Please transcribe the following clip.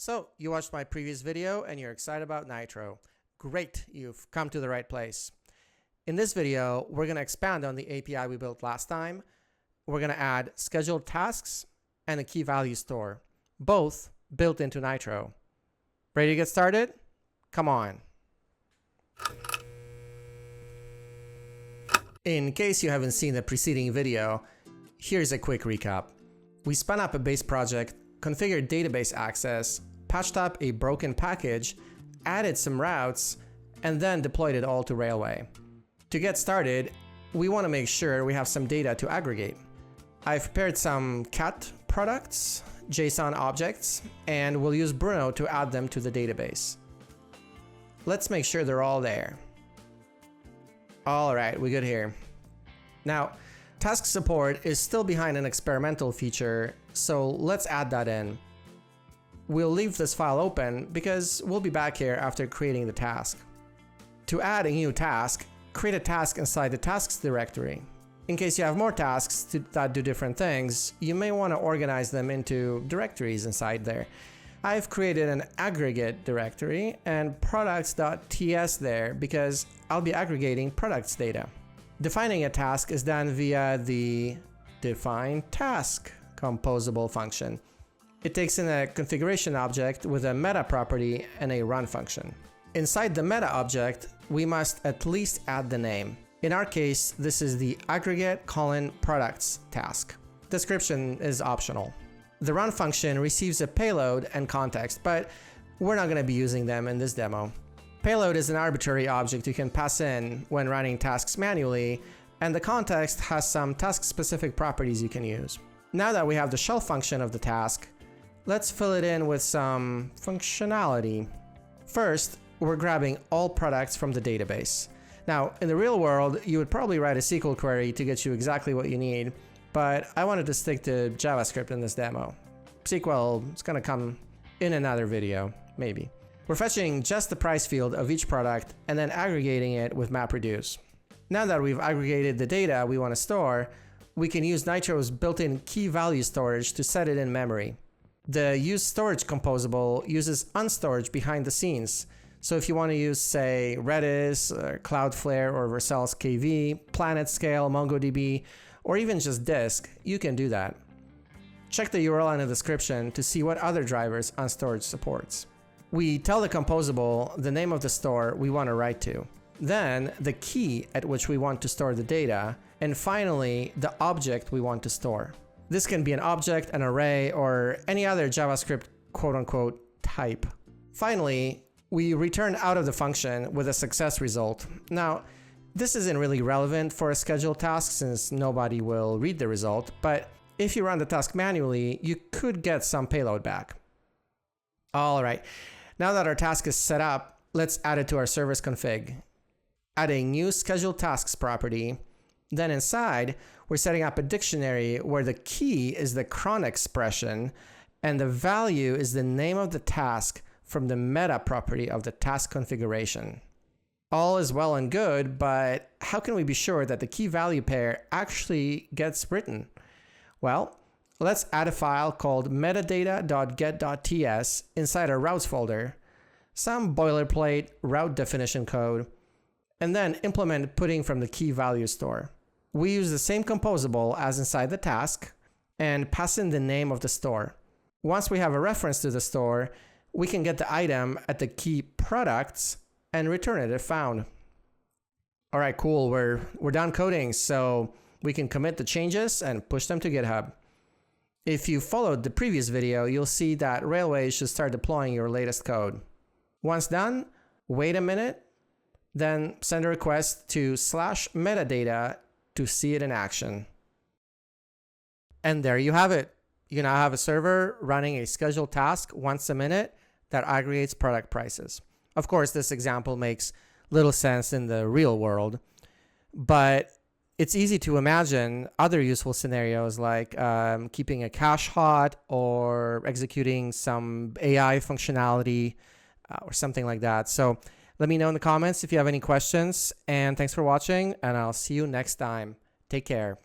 So you watched my previous video and you're excited about Nitro. Great, you've come to the right place. In this video, we're going to expand on the API we built last time. We're going to add scheduled tasks and a key value store, both built into Nitro. Ready to get started? Come on. In case you haven't seen the preceding video, here's a quick recap. We spun up a base project, configured database access, patched up a broken package, added some routes, and then deployed it all to Railway. To get started, we want to make sure we have some data to aggregate. I've prepared some cat products, JSON objects, and we'll use Bruno to add them to the database. Let's make sure they're all there. All right, we're good here. Now, task support is still behind an experimental feature, so let's add that in. We'll leave this file open because we'll be back here after creating the task. To add a new task, create a task inside the tasks directory. In case you have more tasks that do different things, you may want to organize them into directories inside there. I've created an aggregate directory and products.ts there because I'll be aggregating products data. Defining a task is done via the define task composable function. It takes in a configuration object with a meta property and a run function. Inside the meta object, we must at least add the name. In our case, this is the aggregate products task. Description is optional. The run function receives a payload and context, but we're not going to be using them in this demo. Payload is an arbitrary object you can pass in when running tasks manually, and the context has some task-specific properties you can use. Now that we have the shell function of the task, let's fill it in with some functionality. First, we're grabbing all products from the database. Now, in the real world, you would probably write a SQL query to get you exactly what you need, but I wanted to stick to JavaScript in this demo. SQL is going to come in another video, maybe. We're fetching just the price field of each product and then aggregating it with MapReduce. Now that we've aggregated the data we want to store, we can use Nitro's built-in key value storage to set it in memory. The use storage composable uses unstorage behind the scenes. So if you want to use, say, Redis, or Cloudflare, or Vercel's KV, PlanetScale, MongoDB, or even just disk, you can do that. Check the URL in the description to see what other drivers unstorage supports. We tell the composable the name of the store we want to write to, then the key at which we want to store the data, and finally the object we want to store. This can be an object, an array, or any other JavaScript quote-unquote type. Finally, we return out of the function with a success result. Now, this isn't really relevant for a scheduled task since nobody will read the result, but if you run the task manually, you could get some payload back. All right, now that our task is set up, let's add it to our service config. Add a new scheduled tasks property. Then inside, we're setting up a dictionary where the key is the cron expression and the value is the name of the task from the meta property of the task configuration. All is well and good, but how can we be sure that the key value pair actually gets written? Well, let's add a file called metadata.get.ts inside our routes folder, some boilerplate route definition code, and then implement putting from the key value store. We use the same composable as inside the task and pass in the name of the store. Once we have a reference to the store, we can get the item at the key products and return it if found. All right, cool. We're done coding, so we can commit the changes and push them to GitHub. If you followed the previous video, you'll see that Railway should start deploying your latest code. Once done, wait a minute, then send a request to /metadata to see it in action. And there you have it. You now have a server running a scheduled task once a minute that aggregates product prices. Of course, this example makes little sense in the real world, but it's easy to imagine other useful scenarios like keeping a cache hot or executing some AI functionality or something like that. So let me know in the comments if you have any questions, and thanks for watching, and I'll see you next time. Take care.